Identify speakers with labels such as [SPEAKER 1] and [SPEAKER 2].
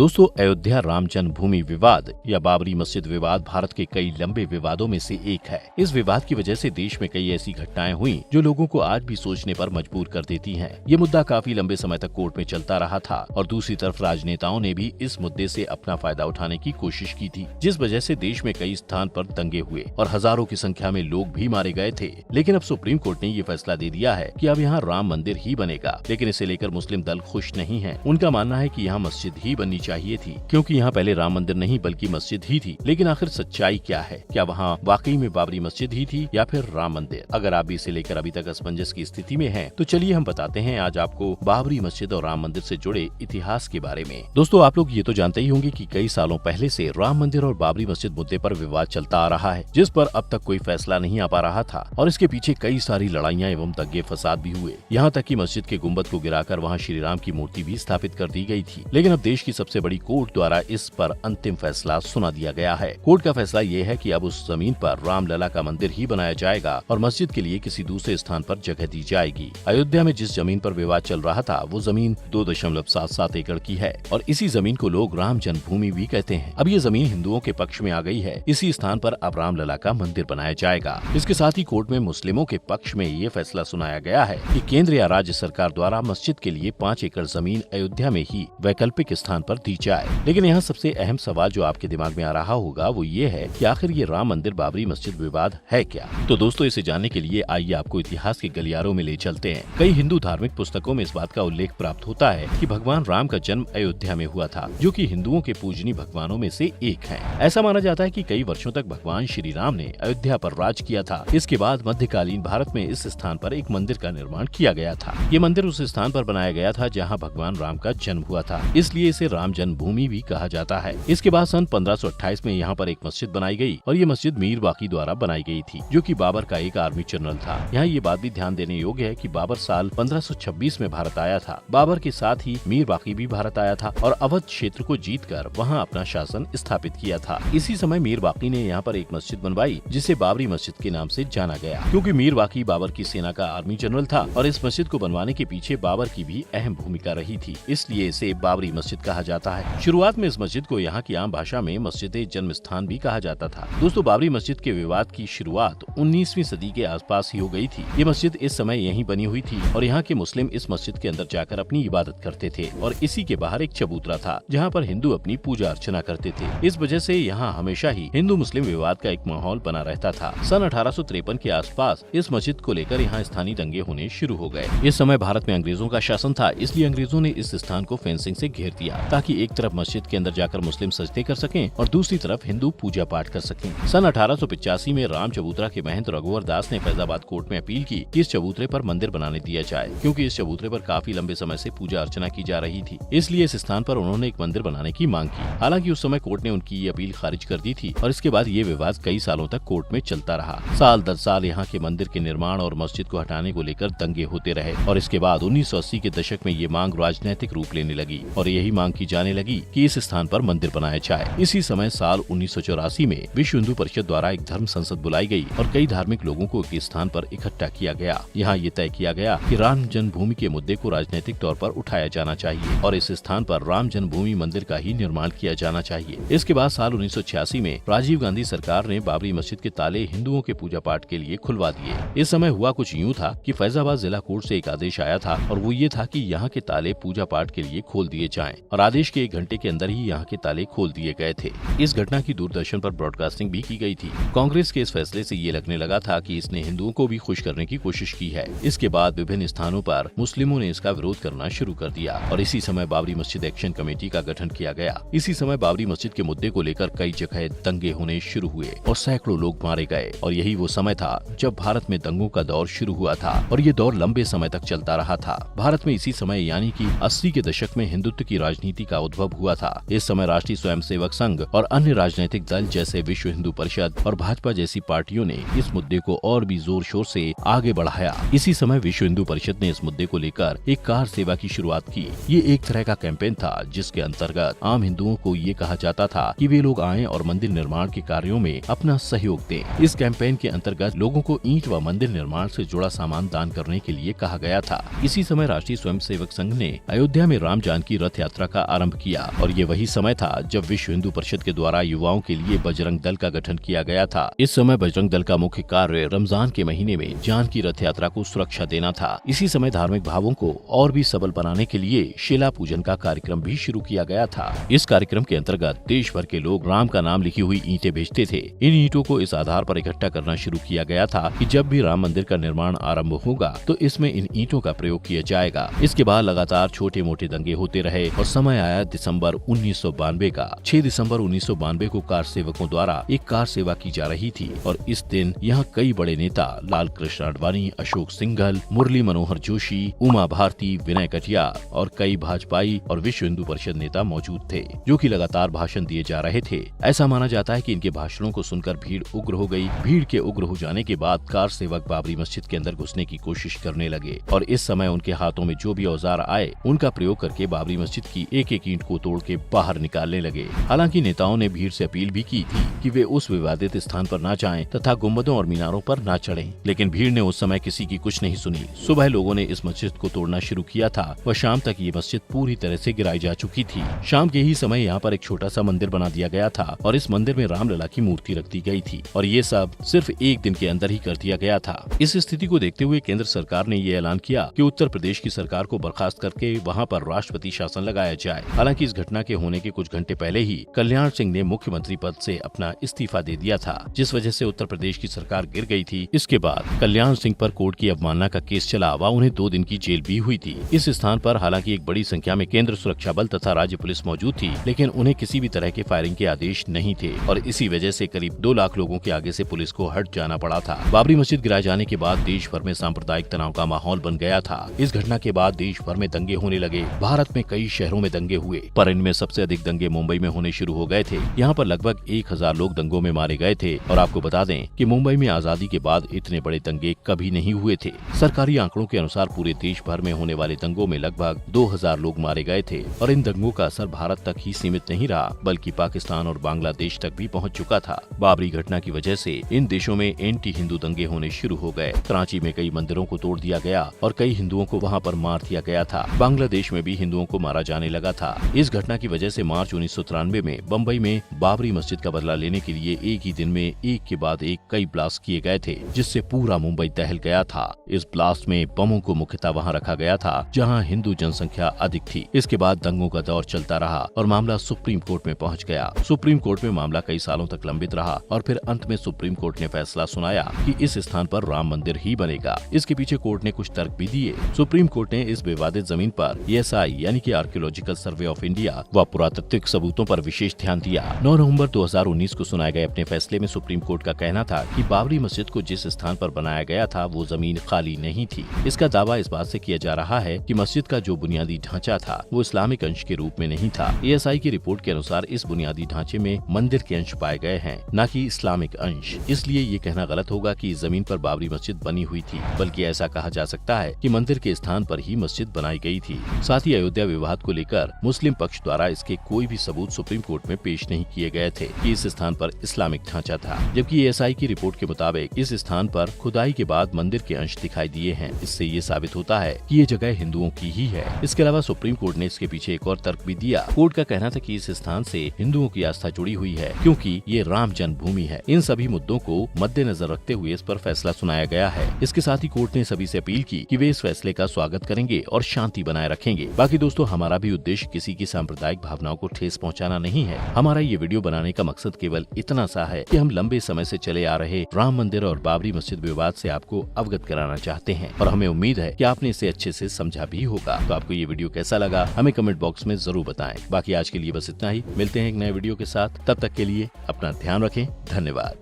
[SPEAKER 1] दोस्तों, अयोध्या राम जन्मभूमि विवाद या बाबरी मस्जिद विवाद भारत के कई लंबे विवादों में से एक है। इस विवाद की वजह से देश में कई ऐसी घटनाएं हुई जो लोगों को आज भी सोचने पर मजबूर कर देती हैं। ये मुद्दा काफी लंबे समय तक कोर्ट में चलता रहा था और दूसरी तरफ राजनेताओं ने भी इस मुद्दे से अपना फायदा उठाने की कोशिश की थी, जिस वजह से देश में कई स्थान पर दंगे हुए और हजारों की संख्या में लोग भी मारे गए थे। लेकिन अब सुप्रीम कोर्ट ने ये फैसला दे दिया है कि अब यहाँ राम मंदिर ही बनेगा। लेकिन इसे लेकर मुस्लिम दल खुश नहीं है। उनका मानना है कि यहाँ मस्जिद ही बननी चाहिए थी, क्योंकि यहाँ पहले राम मंदिर नहीं बल्कि मस्जिद ही थी। लेकिन आखिर सच्चाई क्या है? क्या वहाँ वाकई में बाबरी मस्जिद ही थी या फिर राम मंदिर? अगर आप भी इसे लेकर अभी तक असमंजस की स्थिति में हैं, तो चलिए हम बताते हैं आज आपको बाबरी मस्जिद और राम मंदिर से जुड़े इतिहास के बारे में। दोस्तों, आप लोग ये तो जानते ही होंगे कि कई सालों पहले से राम मंदिर और बाबरी मस्जिद मुद्दे पर विवाद चलता आ रहा है, जिस पर अब तक कोई फैसला नहीं आ पा रहा था और इसके पीछे कई सारी लड़ाइयाँ एवं दंगे फसाद भी हुए। यहाँ तक कि मस्जिद के गुम्बद को गिराकर वहाँ श्री राम की मूर्ति भी स्थापित कर दी गई थी। लेकिन अब देश की सबसे बड़ी कोर्ट द्वारा इस पर अंतिम फैसला सुना दिया गया है। कोर्ट का फैसला ये है कि अब उस जमीन पर रामलला का मंदिर ही बनाया जाएगा और मस्जिद के लिए किसी दूसरे स्थान पर जगह दी जाएगी। अयोध्या में जिस जमीन पर विवाद चल रहा था वो जमीन 2.77 एकड़ की है और इसी जमीन को लोग राम जन्मभूमि भी कहते हैं। अब ये जमीन हिंदुओं के पक्ष में आ गई है। इसी स्थान पर अब रामलला का मंदिर बनाया जाएगा। इसके साथ ही कोर्ट में मुस्लिमों के पक्ष में ये फैसला सुनाया गया है कि केंद्र या राज्य सरकार द्वारा मस्जिद के लिए 5 एकड़ जमीन अयोध्या में ही वैकल्पिक स्थान पर दी जाए। लेकिन यहाँ सबसे अहम सवाल जो आपके दिमाग में आ रहा होगा वो ये है कि आखिर ये राम मंदिर बाबरी मस्जिद विवाद है क्या? तो दोस्तों, इसे जानने के लिए आइए आपको इतिहास के गलियारों में ले चलते हैं। कई हिंदू धार्मिक पुस्तकों में इस बात का उल्लेख प्राप्त होता है कि भगवान राम का जन्म अयोध्या में हुआ था, जो कि हिंदुओं के पूजनीय भगवानों में से एक है। ऐसा माना जाता है कि कई वर्षों तक भगवान श्री राम ने अयोध्या पर राज किया था। इसके बाद मध्यकालीन भारत में इस स्थान पर एक मंदिर का निर्माण किया गया था। ये मंदिर उस स्थान पर बनाया गया था जहाँ भगवान राम का जन्म हुआ था, इसलिए इसे राम जन्मभूमि भी कहा जाता है। इसके बाद सन 1528 में यहाँ पर एक मस्जिद बनाई गई और ये मस्जिद मीर बाकी द्वारा बनाई गई थी, जो कि बाबर का एक आर्मी जनरल था। यहाँ ये बात भी ध्यान देने योग्य है कि बाबर साल 1526 में भारत आया था। बाबर के साथ ही मीर बाकी भी भारत आया था और अवध क्षेत्र को जीतकर वहाँ अपना शासन स्थापित किया था। इसी समय मीर बाकी ने यहाँ पर एक मस्जिद बनवाई जिसे बाबरी मस्जिद के नाम से जाना गया, क्योंकि मीर बाकी बाबर की सेना का आर्मी जनरल था और इस मस्जिद को बनवाने के पीछे बाबर की भी अहम भूमिका रही थी, इसलिए इसे बाबरी मस्जिद कहा जाता है। शुरुआत में इस मस्जिद को यहाँ की आम भाषा में मस्जिद जन्म स्थान भी कहा जाता था। दोस्तों, बाबरी मस्जिद के विवाद की शुरुआत 19वीं सदी के आसपास ही हो गई थी। ये मस्जिद इस समय यहीं बनी हुई थी और यहाँ के मुस्लिम इस मस्जिद के अंदर जाकर अपनी इबादत करते थे और इसी के बाहर एक चबूतरा था जहाँ पर हिंदू अपनी पूजा अर्चना करते थे। इस वजह से यहाँ हमेशा ही हिंदू मुस्लिम विवाद का एक माहौल बना रहता था। सन 1853 के आसपास इस मस्जिद को लेकर यहाँ स्थानीय दंगे होने शुरू हो गए। इस समय भारत में अंग्रेजों का शासन था, इसलिए अंग्रेजों ने इस स्थान को फेंसिंग से घेर दिया ताकि एक तरफ मस्जिद के अंदर जाकर मुस्लिम सजदे कर सकें और दूसरी तरफ हिंदू पूजा पाठ कर सकें। सन 1885 में राम चबूतरा के महंत रघुवर दास ने फैजाबाद कोर्ट में अपील की कि इस चबूतरे पर मंदिर बनाने दिया जाए, क्योंकि इस चबूतरे पर काफी लंबे समय से पूजा अर्चना की जा रही थी। इसलिए इस स्थान पर उन्होंने एक मंदिर बनाने की मांग की। हालांकि उस समय कोर्ट ने उनकी ये अपील खारिज कर दी थी और इसके बाद ये विवाद कई सालों तक कोर्ट में चलता रहा। साल दर साल यहाँ के मंदिर के निर्माण और मस्जिद को हटाने को लेकर दंगे होते रहे और इसके बाद 1980 के दशक में ये मांग राजनैतिक रूप लेने लगी और यही मांग की जाने लगी कि इस स्थान पर मंदिर बनाया जाए। इसी समय साल 1984 में विश्व हिंदू परिषद द्वारा एक धर्म संसद बुलाई गई और कई धार्मिक लोगों को एक स्थान पर इकट्ठा किया गया। यहाँ ये तय किया गया कि राम जन्मभूमि के मुद्दे को राजनीतिक तौर पर उठाया जाना चाहिए और इस स्थान पर राम जन्मभूमि मंदिर का ही निर्माण किया जाना चाहिए। इसके बाद साल 1986 में राजीव गांधी सरकार ने बाबरी मस्जिद के ताले हिंदुओं के पूजा पाठ के लिए खुलवा दिए। इस समय हुआ कुछ यूँ था कि फैजाबाद जिला कोर्ट से एक आदेश आया था और वो ये था कि यहाँ के ताले पूजा पाठ के लिए खोल दिए जाएं और आदेश के 1 घंटे के अंदर ही यहाँ के ताले खोल दिए गए थे। इस घटना की दूरदर्शन पर ब्रॉडकास्टिंग भी की गई थी। कांग्रेस के इस फैसले से ये लगने लगा था कि इसने हिंदुओं को भी खुश करने की कोशिश की है। इसके बाद विभिन्न स्थानों पर मुस्लिमों ने इसका विरोध करना शुरू कर दिया और इसी समय बाबरी मस्जिद एक्शन कमेटी का गठन किया गया। इसी समय बाबरी मस्जिद के मुद्दे को लेकर कई जगह दंगे होने शुरू हुए और सैकड़ों लोग मारे गए और यही वो समय था जब भारत में दंगों का दौर शुरू हुआ था और ये दौर लंबे समय तक चलता रहा था। भारत में इसी समय यानी कि 80 के दशक में हिंदुत्व की राजनीति का उद्भव हुआ था। इस समय राष्ट्रीय स्वयंसेवक संघ और अन्य राजनीतिक दल जैसे विश्व हिंदू परिषद और भाजपा जैसी पार्टियों ने इस मुद्दे को और भी जोर शोर से आगे बढ़ाया। इसी समय विश्व हिंदू परिषद ने इस मुद्दे को लेकर एक कार सेवा की शुरुआत की। ये एक तरह का कैंपेन था जिसके अंतर्गत आम हिंदुओं को ये कहा जाता था कि वे लोग आएं और मंदिर निर्माण के कार्यों में अपना सहयोग दें। इस कैंपेन के अंतर्गत लोगों को ईंट व मंदिर निर्माण से जुड़ा सामान दान करने के लिए कहा गया था। इसी समय राष्ट्रीय स्वयंसेवक संघ ने अयोध्या में राम जानकी रथ यात्रा का आरंभ आरंभ किया और ये वही समय था जब विश्व हिंदू परिषद के द्वारा युवाओं के लिए बजरंग दल का गठन किया गया था। इस समय बजरंग दल का मुख्य कार्य रमजान के महीने में जान की रथ यात्रा को सुरक्षा देना था। इसी समय धार्मिक भावों को और भी सबल बनाने के लिए शिला पूजन का कार्यक्रम भी शुरू किया गया था। इस कार्यक्रम के अंतर्गत देश भर के लोग राम का नाम लिखी हुई ईंटें भेजते थे। इन ईंटों को इस आधार पर इकट्ठा करना शुरू किया गया था कि जब भी राम मंदिर का निर्माण आरंभ होगा तो इसमें इन ईंटों का प्रयोग किया जाएगा। इसके बाद लगातार छोटे मोटे दंगे होते रहे और समय आया दिसंबर 1992 का। 6 दिसंबर 1992 को कार सेवकों द्वारा एक कार सेवा की जा रही थी और इस दिन यहाँ कई बड़े नेता लाल कृष्ण आडवाणी, अशोक सिंघल, मुरली मनोहर जोशी, उमा भारती, विनय कटियार और कई भाजपाई और विश्व हिंदू परिषद नेता मौजूद थे, जो कि लगातार भाषण दिए जा रहे थे। ऐसा माना जाता है कि इनके भाषणों को सुनकर भीड़ उग्र हो गई। भीड़ के उग्र हो जाने के बाद कार सेवक बाबरी मस्जिद के अंदर घुसने की कोशिश करने लगे और इस समय उनके हाथों में जो भी औजार आए उनका प्रयोग करके बाबरी मस्जिद की एक एक ईंट को तोड़ के बाहर निकालने लगे। हालांकि नेताओं ने भीड़ से अपील भी की थी कि वे उस विवादित स्थान पर न जाएं तथा गुंबदों और मीनारों पर न चढ़ें, लेकिन भीड़ ने उस समय किसी की कुछ नहीं सुनी। सुबह लोगों ने इस मस्जिद को तोड़ना शुरू किया था व शाम तक ये मस्जिद पूरी तरह से गिराई जा चुकी थी। शाम के ही समय यहाँ पर एक छोटा सा मंदिर बना दिया गया था और इस मंदिर में रामलला की मूर्ति रख दी गई थी और ये सब सिर्फ एक दिन के अंदर ही कर दिया गया था। इस स्थिति को देखते हुए केंद्र सरकार ने ये ऐलान किया कि उत्तर प्रदेश की सरकार को बर्खास्त करके वहाँ पर राष्ट्रपति शासन लगाया जाए। हालांकि इस घटना के होने के कुछ घंटे पहले ही कल्याण सिंह ने मुख्यमंत्री पद से अपना इस्तीफा दे दिया था, जिस वजह से उत्तर प्रदेश की सरकार गिर गई थी। इसके बाद कल्याण सिंह पर कोर्ट की अवमानना का केस चला व उन्हें 2 दिन की जेल भी हुई थी। इस स्थान पर हालांकि एक बड़ी संख्या में केंद्र सुरक्षा बल तथा राज्य पुलिस मौजूद थी, लेकिन उन्हें किसी भी तरह के फायरिंग के आदेश नहीं थे और इसी वजह से करीब 2 लाख लोगों के आगे से पुलिस को हट जाना पड़ा था। बाबरी मस्जिद गिराए जाने के बाद देश भर में सांप्रदायिक तनाव का माहौल बन गया था। इस घटना के बाद देश भर में दंगे होने लगे। भारत में कई शहरों में दंगे हुए, पर इनमें सबसे अधिक दंगे मुंबई में होने शुरू हो गए थे। यहाँ पर लगभग 1000 लोग दंगों में मारे गए थे और आपको बता दें कि मुंबई में आजादी के बाद इतने बड़े दंगे कभी नहीं हुए थे। सरकारी आंकड़ों के अनुसार पूरे देश भर में होने वाले दंगों में लगभग 2000 लोग मारे गए थे और इन दंगों का असर भारत तक ही सीमित नहीं रहा, बल्कि पाकिस्तान और बांग्लादेश तक भी पहुंच चुका था। बाबरी घटना की वजह से इन देशों में एंटी हिंदू दंगे होने शुरू हो गए। कराची में कई मंदिरों को तोड़ दिया गया और कई हिंदुओं को वहां पर मार दिया गया था। बांग्लादेश में भी हिंदुओं को मारा जाने लगा था। इस घटना की वजह से मार्च 1993 में बम्बई में बाबरी मस्जिद का बदला लेने के लिए एक ही दिन में एक के बाद एक कई ब्लास्ट किए गए थे, जिससे पूरा मुंबई दहल गया था। इस ब्लास्ट में बमों को मुख्यतः वहां रखा गया था जहां हिंदू जनसंख्या अधिक थी। इसके बाद दंगों का दौर चलता रहा और मामला सुप्रीम कोर्ट में पहुंच गया। सुप्रीम कोर्ट में मामला कई सालों तक लंबित रहा और फिर अंत में सुप्रीम कोर्ट ने फैसला सुनाया कि इस स्थान पर राम मंदिर ही बनेगा। इसके पीछे कोर्ट ने कुछ तर्क भी दिए। सुप्रीम कोर्ट ने इस विवादित जमीन पर ESI यानी कि आर्कियोलॉजिकल सर्वे ऑफ इंडिया व पुरातात्विक सबूतों पर विशेष ध्यान दिया। 9 नवंबर 2019 को सुनाए गए अपने फैसले में सुप्रीम कोर्ट का कहना था कि बाबरी मस्जिद को जिस स्थान पर बनाया गया था वो जमीन खाली नहीं थी। इसका दावा इस बात से किया जा रहा है कि मस्जिद का जो बुनियादी ढांचा था वो इस्लामिक अंश के रूप में नहीं था। ESI की रिपोर्ट के अनुसार इस बुनियादी ढांचे में मंदिर के अंश पाए गए हैं, न कि इस्लामिक अंश। इसलिए ये कहना गलत होगा कि इस जमीन पर बाबरी मस्जिद बनी हुई थी, बल्कि ऐसा कहा जा सकता है कि मंदिर के स्थान पर ही मस्जिद बनाई गई थी। साथ ही अयोध्या विवाद को लेकर मुस्लिम पक्ष द्वारा इसके कोई भी सबूत सुप्रीम कोर्ट में पेश नहीं किए गए थे कि इस स्थान पर इस्लामिक ढांचा था, जबकि ESI की रिपोर्ट के मुताबिक इस स्थान पर खुदाई के बाद मंदिर के अंश दिखाई दिए हैं। इससे ये साबित होता है कि ये जगह हिंदुओं की ही है। इसके अलावा सुप्रीम कोर्ट ने इसके पीछे एक और तर्क भी दिया। कोर्ट का कहना था कि इस स्थान से हिंदुओं की आस्था जुड़ी हुई है, क्योंकि ये राम जन्मभूमि है। इन सभी मुद्दों को मद्देनजर रखते हुए इस पर फैसला सुनाया गया है। इसके साथ ही कोर्ट ने सभी से अपील की कि वे इस फैसले का स्वागत करेंगे और शांति बनाए रखेंगे। बाकी दोस्तों, हमारा भी उद्देश्य किसी की सांप्रदायिक भावनाओं को ठेस पहुंचाना नहीं है। हमारा ये वीडियो बनाने का मकसद केवल इतना सा है कि हम लंबे समय से चले आ रहे राम मंदिर और बाबरी मस्जिद विवाद से आपको अवगत कराना चाहते हैं और हमें उम्मीद है कि आपने इसे अच्छे से समझा भी होगा। तो आपको ये वीडियो कैसा लगा हमें कमेंट बॉक्स में जरूर बताएं। बाकी आज के लिए बस इतना ही। मिलते हैं एक नए वीडियो के साथ, तब तक के लिए अपना ध्यान रखें। धन्यवाद।